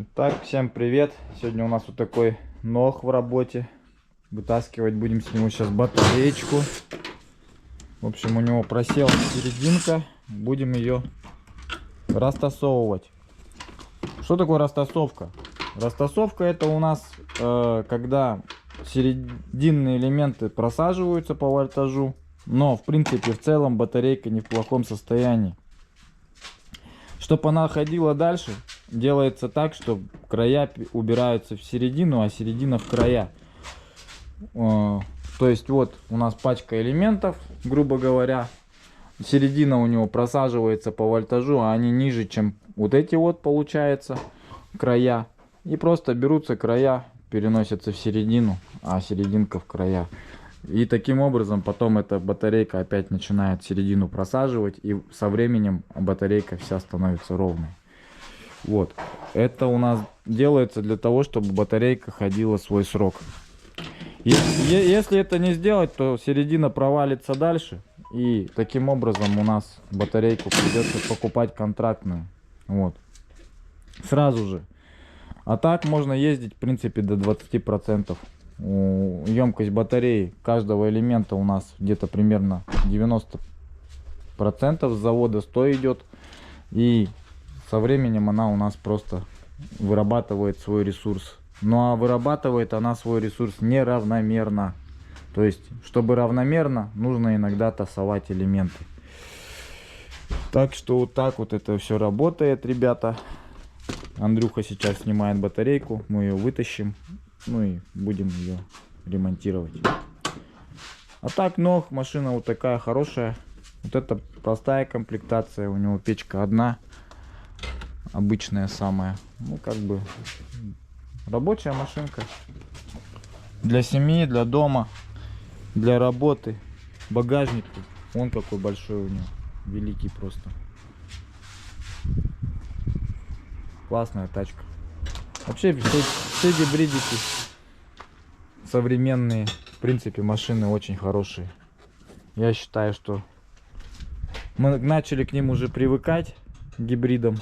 Так, всем привет! Сегодня у нас вот такой ног в работе. Вытаскивать будем с него сейчас батареечку. В общем, у него просела серединка. Будем ее растасовывать. Что такое растасовка? Растасовка — это у нас когда серединные элементы просаживаются по вольтажу, но в принципе в целом батарейка не в плохом состоянии. Чтобы она ходила дальше, делается так, что края убираются в середину, а середина в края. То есть вот у нас пачка элементов, грубо говоря. Середина у него просаживается по вольтажу, а они ниже, чем вот эти вот, получается, края. И просто берутся края, переносятся в середину, а серединка в края. И таким образом потом эта батарейка опять начинает середину просаживать, и со временем батарейка вся становится ровной. Вот. Это у нас делается для того, чтобы батарейка ходила свой срок. Если это не сделать, то середина провалится дальше, и таким образом у нас батарейку придется покупать контрактную. Вот. Сразу же. А так можно ездить в принципе до 20%. Емкость батареи каждого элемента у нас где-то примерно 90% с завода 100 идет. И со временем она у нас просто вырабатывает свой ресурс. Ну а вырабатывает она свой ресурс неравномерно. То есть, чтобы равномерно, нужно иногда тасовать элементы. Так что вот так вот это все работает, ребята. Андрюха сейчас снимает батарейку, мы ее вытащим, ну и будем ее ремонтировать. А так, ног, машина вот такая хорошая. Вот это простая комплектация, у него печка одна, обычная самая. Ну как бы рабочая машинка для семьи, для дома, для работы. Багажник, он какой большой у него, великий просто. Классная тачка. Вообще все гибридики современные, в принципе, машины очень хорошие. Я считаю, что мы начали к ним уже привыкать, к гибридам.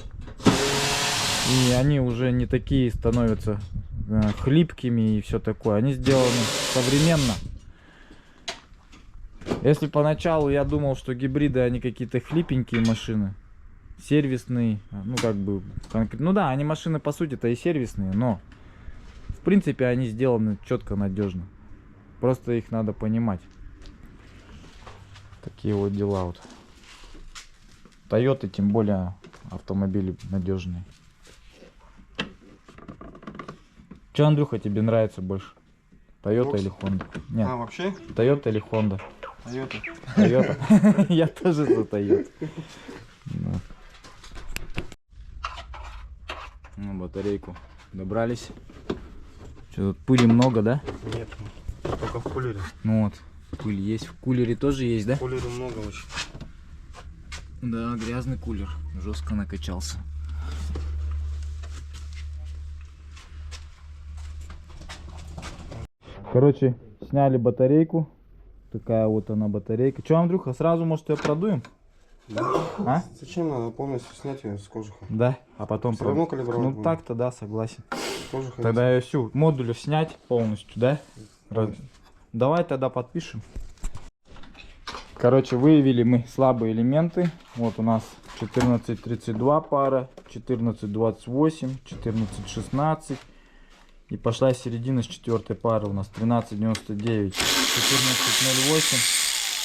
И они уже не такие становятся хлипкими и все такое. Они сделаны современно. Если поначалу я думал, что гибриды они какие-то хлипенькие машины, сервисные, ну как бы, ну да, они машины по сути-то и сервисные, но в принципе они сделаны четко, надежно. Просто их надо понимать. Такие вот дела вот. Toyota, тем более, автомобили надежные. Че, Андрюха, тебе нравится больше? Toyota или Honda? Нет. А, вообще? Toyota или Honda? Toyota. Toyota. Я тоже за Toyota. Ну, батарейку добрались. Что, тут пыли много, да? Нет, только в кулере. Ну вот, пыль есть. В кулере тоже есть, да? В кулере много очень. Да, грязный кулер. Жестко накачался. Короче, сняли батарейку. Такая вот она батарейка. Че, Андрюха, сразу, может, ее продуем? Да. А? Зачем надо полностью снять ее с кожуха? Да, а потом Все равно калибровать Ну будем. так-то да, согласен. Кожуха Тогда ее всю модулю снять полностью, да? Давай тогда подпишем. Короче, выявили мы слабые элементы. Вот у нас 1432 пара, 1428, 1416. И пошла середина с четвертой пары у нас 1399, 1408,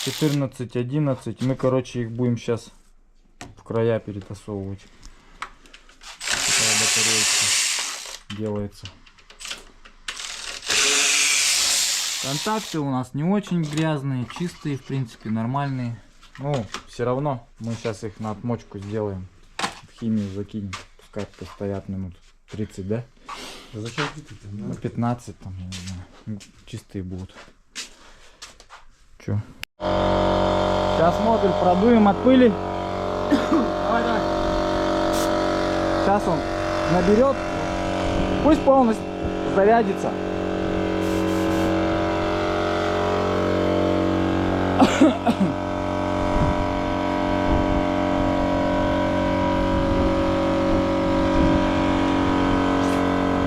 1411. Мы, короче, их будем сейчас в края перетасовывать. Такая батареечка делается. Контакты у нас не очень грязные, чистые, в принципе, нормальные. Ну, все равно мы сейчас их на отмочку сделаем. В химию закинем. Пускай постоят минут 30, да? Да зачем ты? Ну, 15 там, я не знаю. Чистые будут. Че? Сейчас модуль продуем от пыли. Давай, давай. Сейчас он наберет. Пусть полностью зарядится.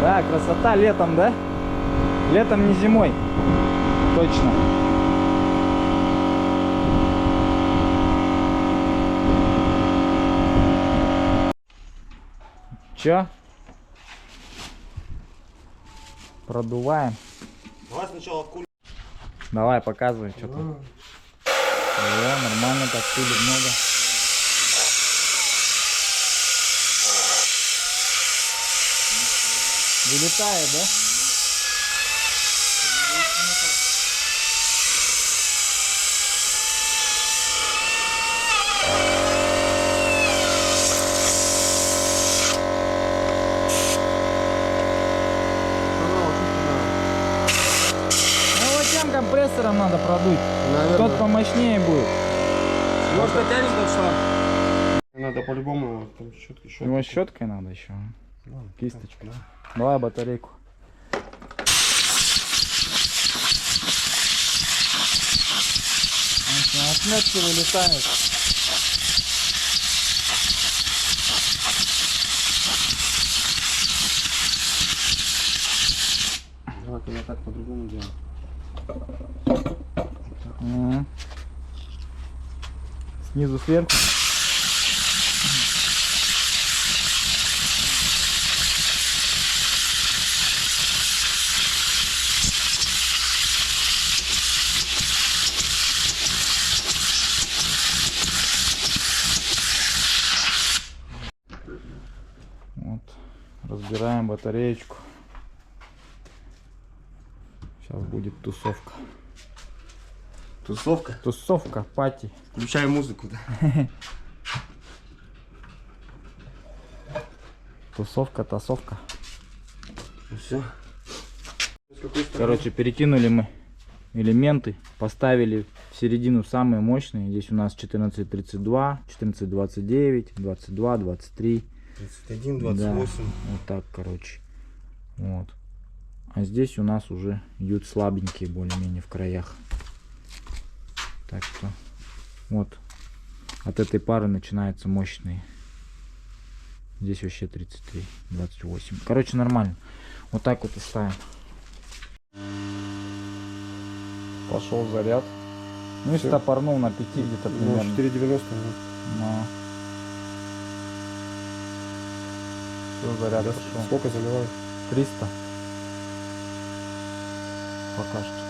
Да, красота летом, да? Летом, не зимой. Точно. Чё? Продуваем. Давай сначала в куль. Давай, показывай, что там. Нормально, так пыли много. Вылетает, да? Ну вот тем компрессором надо продуть. Тот помощнее будет. Может, дотянем до шланг? Надо по-любому его там щеткой. Его щеткой надо еще. Ладно, Кисточкой. да. Давай батарейку. Отметки вылетают. Давай, я так по-другому делаю. Снизу сверху. Вот, разбираем батареечку. Сейчас будет тусовка. Тусовка? Тусовка, пати. Включай музыку, да? Тусовка, тусовка. Ну все. Короче, перекинули мы элементы, поставили в середину самые мощные. Здесь у нас 1432, 1429, 22, 23. 31, 28. Да, вот так, короче. Вот. А здесь у нас уже идут слабенькие более-менее в краях. Так что вот от этой пары начинаются мощные. Здесь вообще 33, 28. Короче, нормально. Вот так вот и ставим. Пошел заряд. Ну и стопорнул на 5 где-то примерно. 4,90. Но... Все, заряд пошел. Сколько заливаю? 300. Пока что.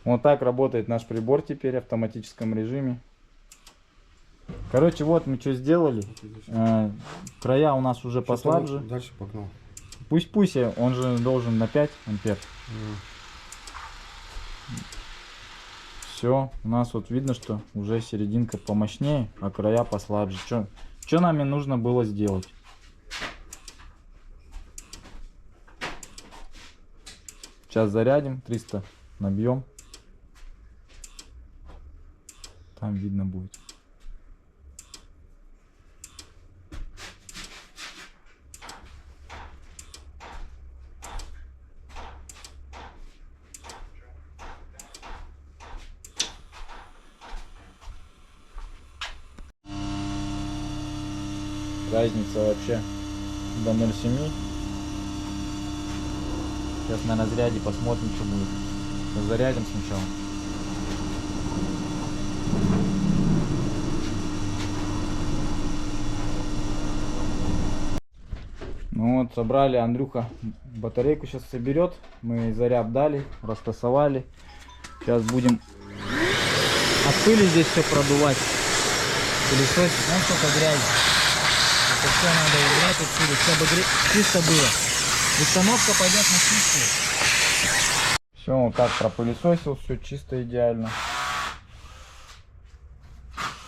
Вот так работает наш прибор теперь в автоматическом режиме. Короче, вот мы что сделали. Края у нас уже послабже. Дальше погнал. Пусть, он же должен на 5 ампер. Все, у нас вот видно, что уже серединка помощнее, а края послабже. Что нам и нужно было сделать? Сейчас зарядим, 300 набьем. Там видно будет. Разница вообще до 0,7. Сейчас на разряде посмотрим, что будет. Сейчас зарядим сначала. Ну вот, собрали, Андрюха батарейку сейчас соберет. Мы заряд дали, растасовали. Сейчас будем от пыли здесь все продувать. Пылесосить. Ну сколько грязи. Это все надо убрать отсюда, чтобы чисто было. Установка пойдет на чистую. Все, вот так пропылесосил, все чисто, идеально.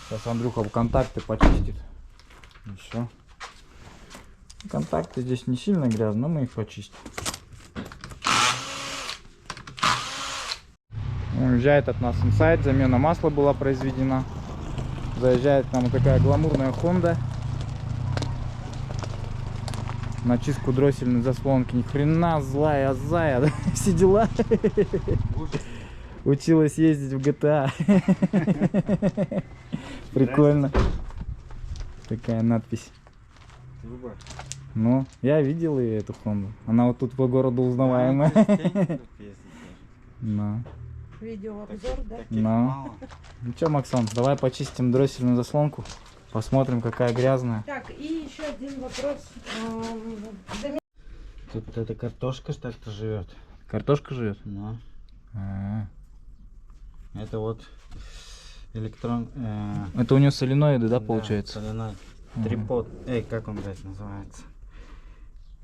Сейчас Андрюха контакты почистит. И все. Контакты здесь не сильно грязные, но мы их почистим. Уезжает от нас инсайд, замена масла была произведена. Заезжает к нам вот такая гламурная Honda. На чистку дроссельной заслонки. Ни хрена злая зая, да? Все дела. Училась ездить в GTA. Прикольно. Такая надпись. Ну, я видел ее, эту Хонду. Она вот тут по городу узнаваемая. Ну. Видеообзор, да? Ну. Ну что, Максон, давай почистим дроссельную заслонку. Посмотрим, какая грязная. Так, и еще один вопрос. Тут эта картошка что-то живет. Картошка живет? Но А. это вот электрон... Это у нее соленоиды, да, получается? соленой. Ага. Трипод. Как он, блядь, называется?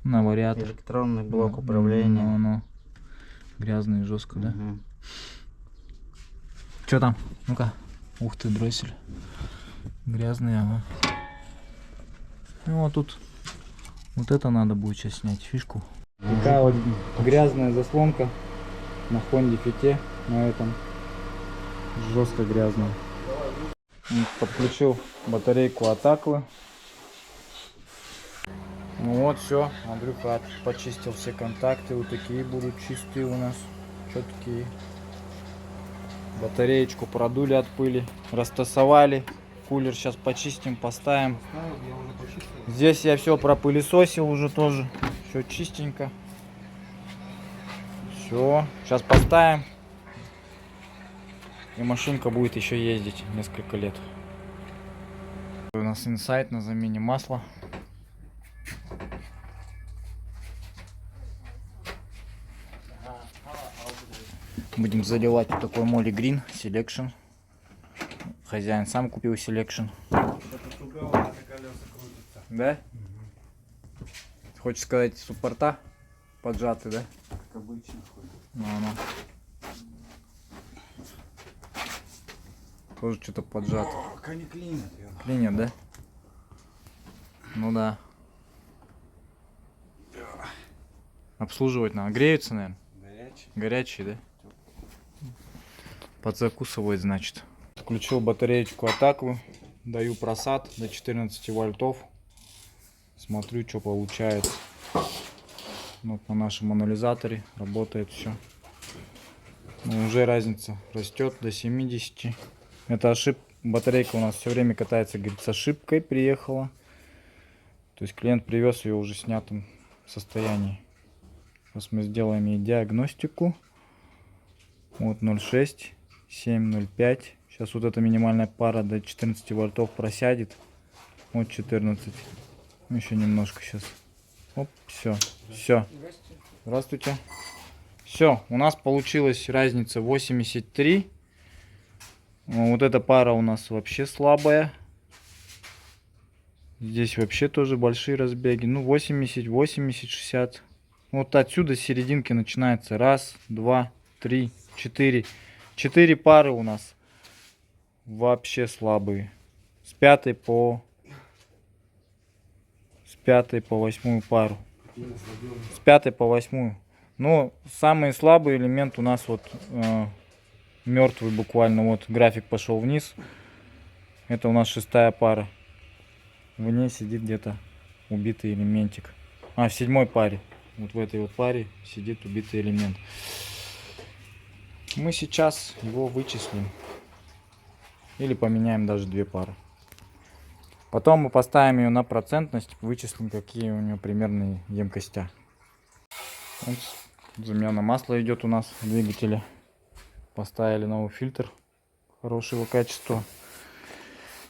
На вариатор. Электронный блок управления. Ну. Грязный, жестко, да? Мгм. Что там? Ну-ка. Ух ты, дроссель. Грязный, ага. Ну вот тут. Вот это надо будет сейчас снять, фишку. Такая вот грязная заслонка на Honda Fit, на этом. Жестко грязная. Подключил батарейку от Aqua. Ну вот, все, Андрюха почистил все контакты, вот такие будут чистые у нас, четкие. Батареечку продули от пыли, растасовали, кулер сейчас почистим, поставим. Здесь я все пропылесосил уже тоже, все чистенько. Все, сейчас поставим, и машинка будет еще ездить несколько лет. У нас инсайт на замене масла. Будем заливать вот такой Moly Green Selection. Хозяин сам купил Selection. Да? Хочешь сказать, суппорта поджаты, да? Как обычно. Ну. Тоже что-то поджато. Пока не клинит. Клинит, да? Ну да. Обслуживать надо. Греются, наверное? Горячий. Горячие, да? Подзакусывает, значит. Включил батареечку от Aqua. Даю просад до 14 вольтов. Смотрю, что получается. Вот на нашем анализаторе работает все. Но уже разница растет до 70. Это ошибка. Батарейка у нас все время катается, говорит, с ошибкой приехала. То есть клиент привез ее уже в снятом состоянии. Сейчас мы сделаем ей диагностику. Вот 0,6, 7, 0,5. Сейчас вот эта минимальная пара до 14 вольтов просядет. Вот 14. Еще немножко сейчас. Оп, все. Все. Здравствуйте. Все, у нас получилась разница 83. Вот эта пара у нас вообще слабая. Здесь вообще тоже большие разбеги. Ну 80, 80, 60. Вот отсюда с серединки начинается. Раз, два, три, четыре. 4 пары у нас вообще слабые. С пятой по 8 пару. С 5 по 8. Но самый слабый элемент у нас вот мертвый буквально. Вот график пошел вниз. Это у нас 6-я пара. В ней сидит где-то убитый элементик. А, в 7-й паре. Вот в этой вот паре сидит убитый элемент. Мы сейчас его вычислим. Или поменяем даже 2 пары. Потом мы поставим ее на процентность. Вычислим, какие у нее примерные емкости. Вот замена масла идет у нас в двигателе. Поставили новый фильтр хорошего качества.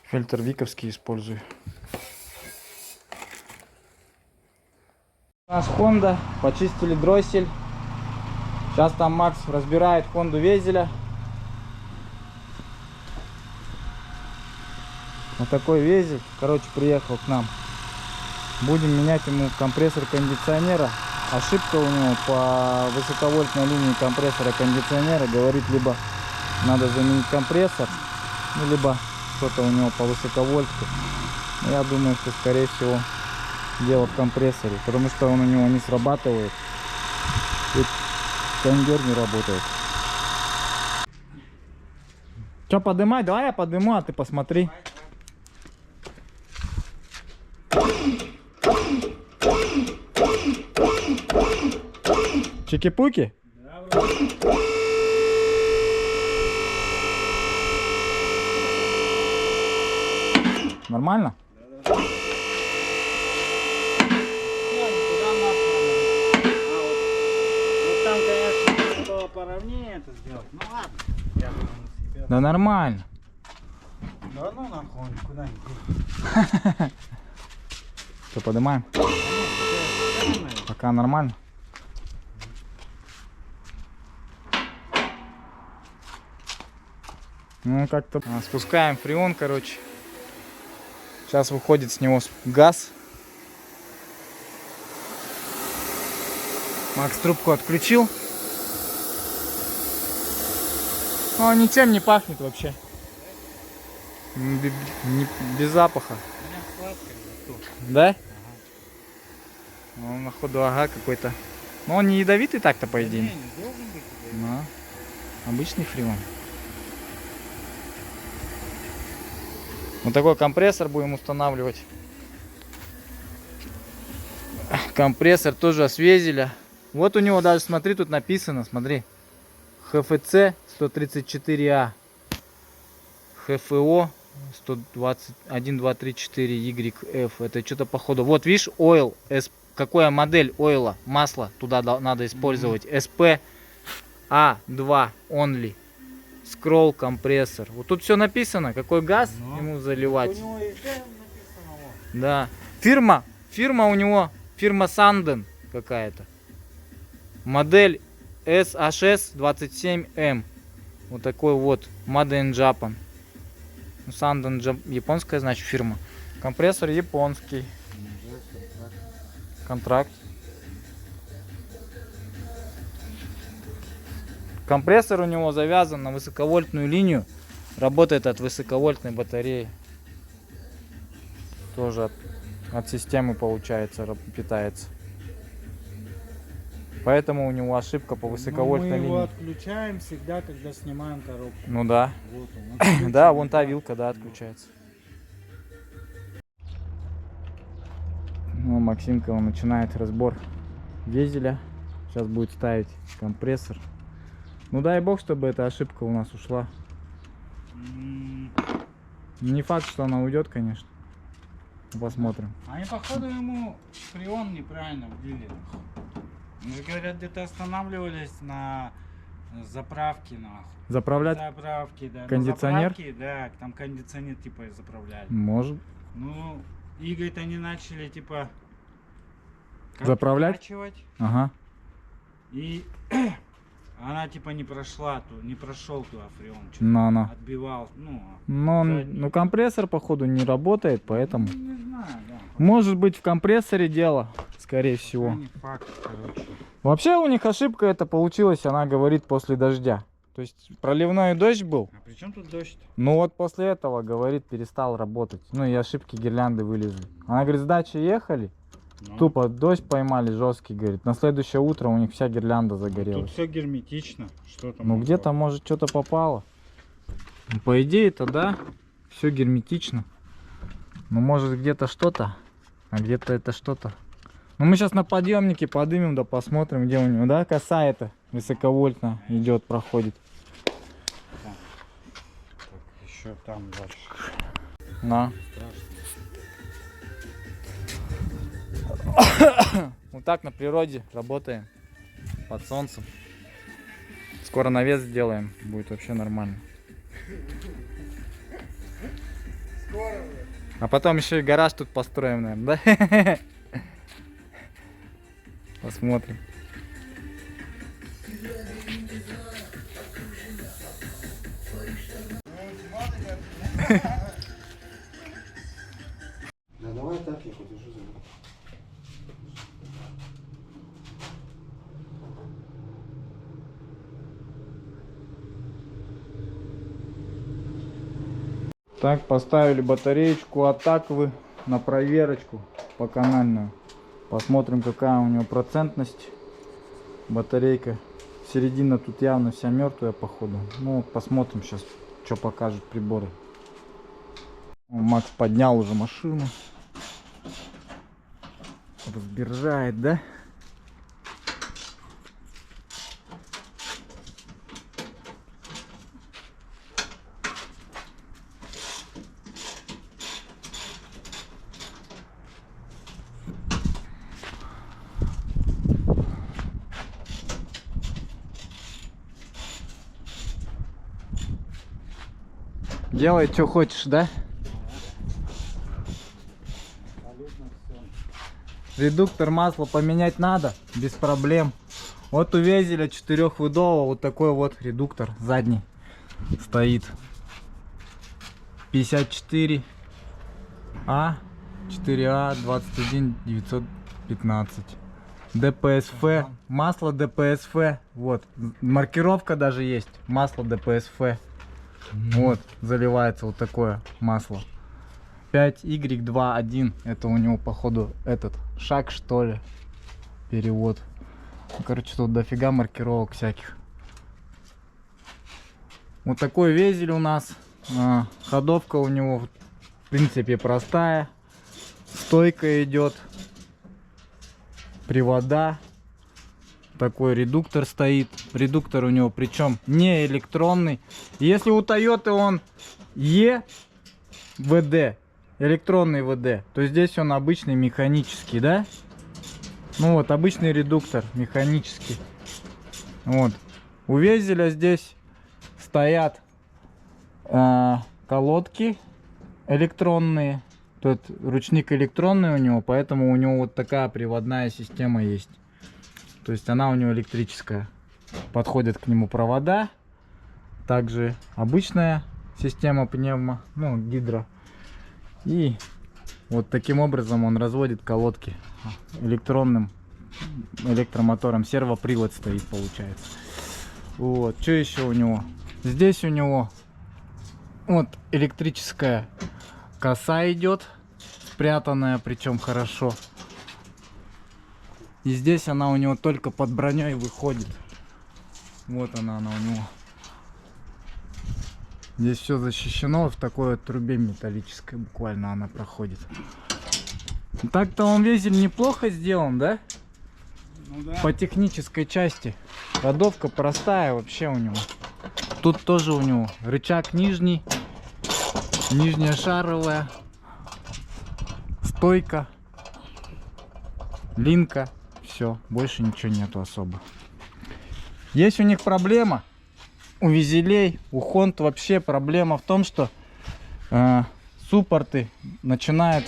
Фильтр виковский использую. У нас Honda. Почистили дроссель. Сейчас там Макс разбирает Honda Везеля. Вот такой Везель, короче, приехал к нам. Будем менять ему компрессор кондиционера. Ошибка у него по высоковольтной линии компрессора кондиционера. Говорит, либо надо заменить компрессор, ну, либо что-то у него по высоковольтке. Но я думаю, что скорее всего дело в компрессоре, потому что он у него не срабатывает. И кондер не работает. Что, подымать? Давай я подыму, а ты посмотри. Чики-пуки? Да, вроде. Нормально? Куда нахуй? Вот там, конечно, надо было поровнее это сделать. Ну ладно. Я думаю, на себя. Да нормально. Да ну нахуй, он куда не идет. Что, поднимаем? Пока нормально. Ну как-то спускаем фреон, короче. Сейчас выходит с него газ. Макс трубку отключил. Ну, ничем не пахнет вообще. Без запаха. Да? Он, походу, ага, какой-то. Ну, он не ядовитый так-то, по идее. Но обычный фреон. Вот такой компрессор будем устанавливать. Компрессор тоже освезеля. Вот у него даже, смотри, тут написано, смотри. ХФЦ 134А. ХФО 121, 2, 3, 4, YF. Это что-то походу. Вот видишь, oil. Какая модель ойла, масла туда надо использовать. SP A2 only. Скролл компрессор. Вот тут все написано, какой газ ему заливать. У него езжай написано вот. Да. Фирма у него, фирма Sanden какая-то. Модель SHS27M. Вот такой вот. Made in Japan. Sanden японская, значит, фирма. Компрессор японский. Контракт. Компрессор у него завязан на высоковольтную линию. Работает от высоковольтной батареи. Тоже от системы, получается, питается. Поэтому у него ошибка по высоковольтной Мы линии. его отключаем всегда, когда снимаем коробку. Ну да. Вот он. Да, вон та вилка, да, отключается. Ну, Максимка, он начинает разбор дизеля. Сейчас будет ставить компрессор. Ну дай бог, чтобы эта ошибка у нас ушла. Не факт, что она уйдет, конечно. Посмотрим. Они, походу, ему фреон неправильно вбили. Ну, говорят, где-то останавливались на заправке, нахуй. Заправлять Заправки, да. На кондиционер? заправке, да, там кондиционер, типа, заправляли. Может. Ну, и, говорит, они начали, типа, Заправлять? откачивать, Ага. и она, типа, не прошел туда фреон. Что-то Но. отбивал, Но задний. ну, компрессор, походу, не работает, поэтому. Ну, не знаю, да. Может быть, в компрессоре дело, скорее всего. Не факт, короче. Вообще у них ошибка это получилась, она говорит, после дождя. То есть проливной дождь был. А при чем тут дождь? Ну вот после этого, говорит, перестал работать. Ну и ошибки гирлянды вылезли. Она говорит, с дачи ехали, Ну, тупо дождь поймали жесткий, говорит. На следующее утро у них вся гирлянда тут загорелась. все герметично. Что там? Ну могло? где-то, может, что-то попало. Ну, по идее-то, да, все герметично. Ну может где-то что-то, а где-то это что-то. Ну мы сейчас на подъемнике подымем, да посмотрим, где у него, да, коса эта высоковольтная идет, проходит. Так, еще там дальше. На. Вот так на природе работаем. Под солнцем. Скоро навес сделаем. Будет вообще нормально. А потом еще и гараж тут построим, наверное, да? Посмотрим. Да давай так, я подержу за руку. Так, поставили батареечку от Аквы на проверочку по канальную. Посмотрим, какая у него процентность. Батарейка. Середина тут явно вся мертвая, походу. Ну, посмотрим сейчас, что покажут приборы. Макс поднял уже машину. Разбирает, да? Делай, что хочешь, да? Абсолютно все. Редуктор масла поменять надо, без проблем. Вот у Везеля 4-выдового вот такой вот редуктор задний стоит. 54 А 4А 21 915. ДПСФ, масло ДПСФ, вот, маркировка даже есть, масло ДПСФ, вот, заливается вот такое масло. 5Y21, это у него походу этот шаг, что ли, перевод. Ну, короче, тут дофига маркировок всяких. Вот такой Везель у нас. Ходовка у него в принципе простая. Стойка идет. Привода. Такой редуктор стоит. Редуктор у него причем не электронный. Если у Toyota он ВД, электронный ВД, то здесь он обычный механический, да? Ну вот, обычный редуктор механический. Вот. У Везеля здесь стоят колодки электронные. Тут ручник электронный у него, поэтому у него вот такая приводная система есть. То есть она у него электрическая. Подходят к нему провода. Также обычная система пневмо, ну, гидро. И вот таким образом он разводит колодки электронным электромотором. Сервопривод стоит, получается. Вот, что еще у него? Здесь у него вот электрическая коса идет, спрятанная, причем хорошо. И здесь она у него только под броней выходит. Вот она у него. Здесь все защищено в такой вот трубе металлической, буквально она проходит. Так-то он Везель неплохо сделан, да? Ну да. По технической части. Ходовка простая вообще у него. Тут тоже у него рычаг нижний, нижняя шаровая, стойка, линка. Все, больше ничего нету особо. Есть у них проблема. У Везелей, у Хонд вообще проблема в том, что суппорты начинают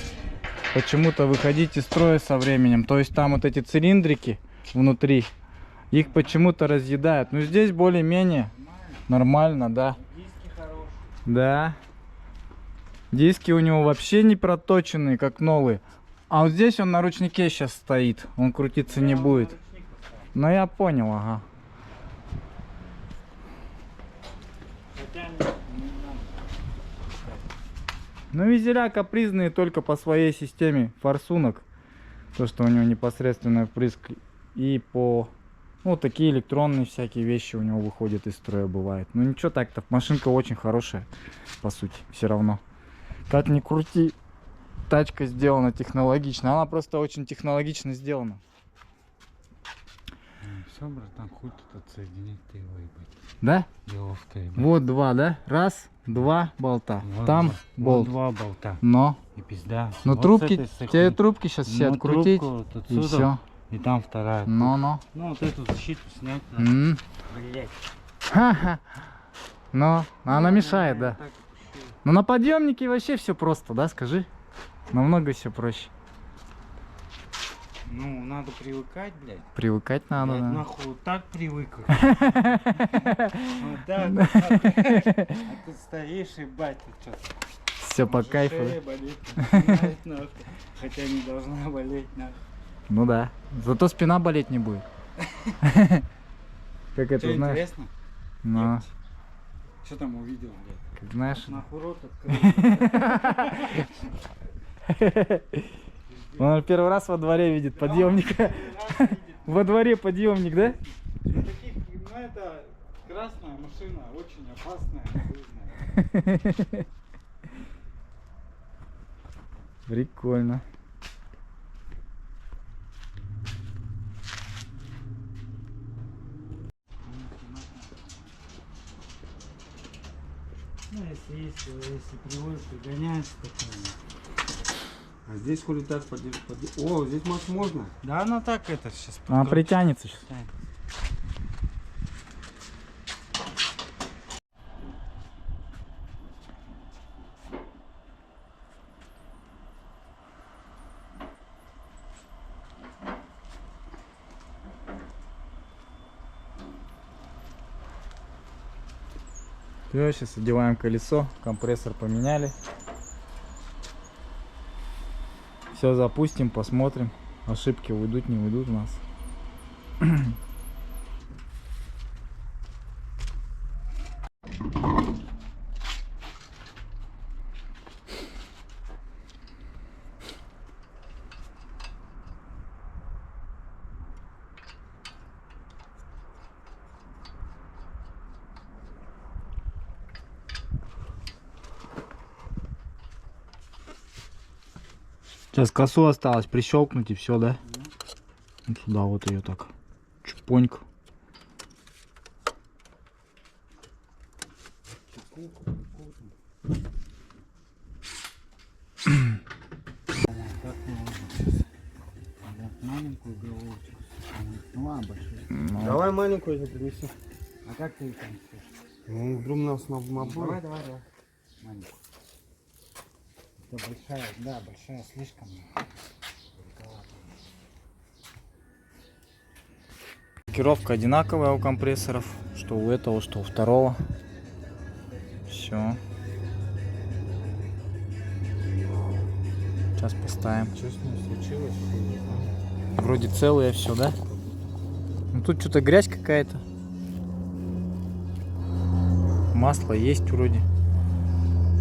почему-то выходить из строя со временем. То есть там вот эти цилиндрики внутри, их почему-то разъедают. Но здесь более-менее нормально, да. Диски хорошие. Да. Диски у него вообще не проточенные, как новые. А вот здесь он на ручнике сейчас стоит. Он крутиться не будет. Но я понял, ага. Хотя не надо. Ну, Везеля капризные только по своей системе форсунок. То, что у него непосредственно впрыск. И по... Ну, такие электронные всякие вещи у него выходят из строя, бывает. Ну, ничего так-то. Машинка очень хорошая, по сути, все равно. Как ни крути, тачка сделана технологично. Она просто очень технологично сделана. Все, братан, хуй тут отсоединить ты его, ебать. Да? Деловка, ебать. Вот два, да? Раз, два болта. Вот Там два. болт. Вот два болта. Но. И пизда. Ну, Вот трубки, с этой стороны. тебе трубки сейчас все Ну, открутить. трубку вот И отсюда, все. И там вторая. Но. Ну, вот эту защиту снять надо. Блять. Ха-ха. Но она мешает, да. Ну, на подъемнике вообще все просто, да, скажи? Намного все проще. Ну, надо привыкать, блядь. Привыкать надо, Блядь, да. нахуй вот так привык. Вот так вот. А ты стоишь и бать, ты что? Все по кайфу. Шея болит, начинает, нахуй. Хотя не должна болеть, нахуй. Ну да. Зато спина болеть не будет. Как это Что, знаешь? интересно? Ну, Что там увидел, блядь? как знаешь. Нахуй рот открыл. Он первый раз во дворе видит подъемника. Во дворе подъемник, да? Ну, это красная машина, очень опасная, нужная. Прикольно. Ну, если приводит, то гоняется такое. А здесь хули так О, здесь макс можно? Да, она так это сейчас. Она притянется сейчас. Все, сейчас одеваем колесо, компрессор поменяли. Все запустим, посмотрим. Ошибки уйдут, не уйдут у нас. Сейчас косу осталось прищелкнуть и все, да? Вот сюда вот ее так. Чпоньк. Как маленькую головочку. Ну ладно, большую. Ну, Давай маленькую я принесу. А как ты там хочешь? Ну, вдруг нас на Давай, давай. Маленькую. Это большая, да, большая слишком. Блокировка одинаковая у компрессоров, что у этого, что у второго. Все. Сейчас поставим. Что с ним случилось? Не знаю. Вроде целое все, да? Ну тут что-то грязь какая-то. Масло есть вроде.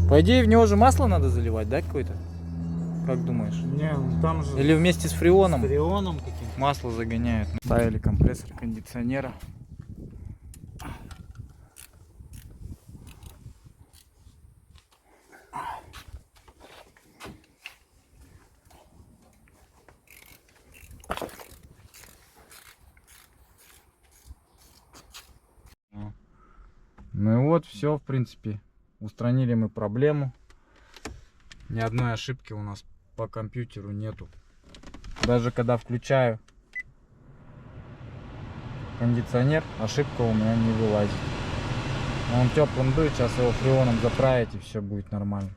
По идее в него же масло надо заливать, да, какое-то? Как думаешь? Не, ну там же Или вместе с фреоном фреоном каким-то. масло загоняют? Ставили компрессор кондиционера. Ну и вот все, в принципе, устранили мы проблему. Ни одной ошибки у нас по компьютеру нету. Даже когда включаю кондиционер, ошибка у меня не вылазит. Он теплым дует, сейчас его фреоном заправить и все будет нормально.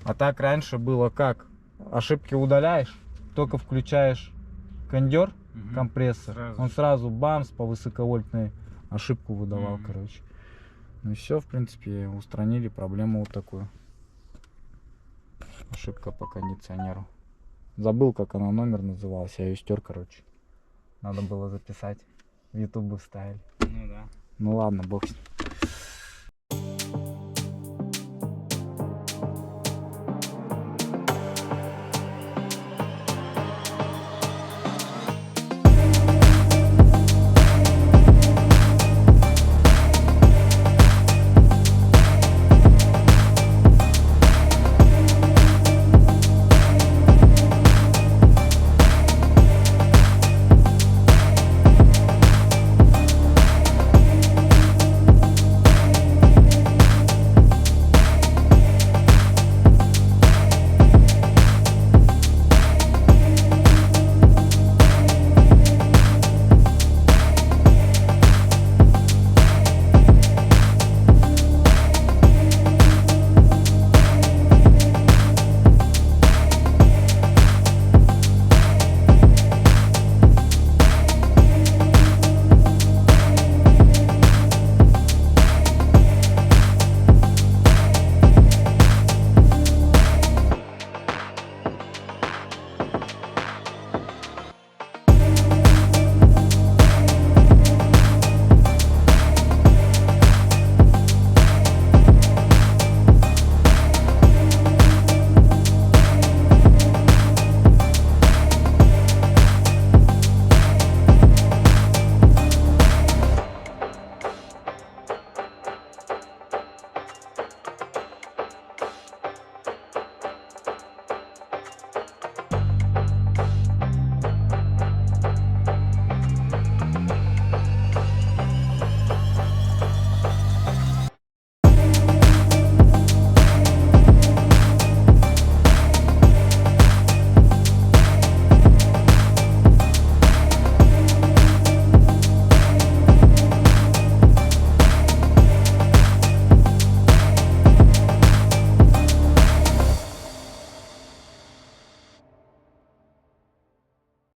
А так раньше было как? Ошибки удаляешь, только включаешь кондер, компрессор, Сразу. он сразу бамс по высоковольтной ошибку выдавал, короче. Ну и все, в принципе, устранили проблему вот такую. Ошибка по кондиционеру. Забыл, как она номер называлась, я ее стер, короче. Надо было записать. В YouTube бы вставили. Ну да. Ну ладно, бог с ним.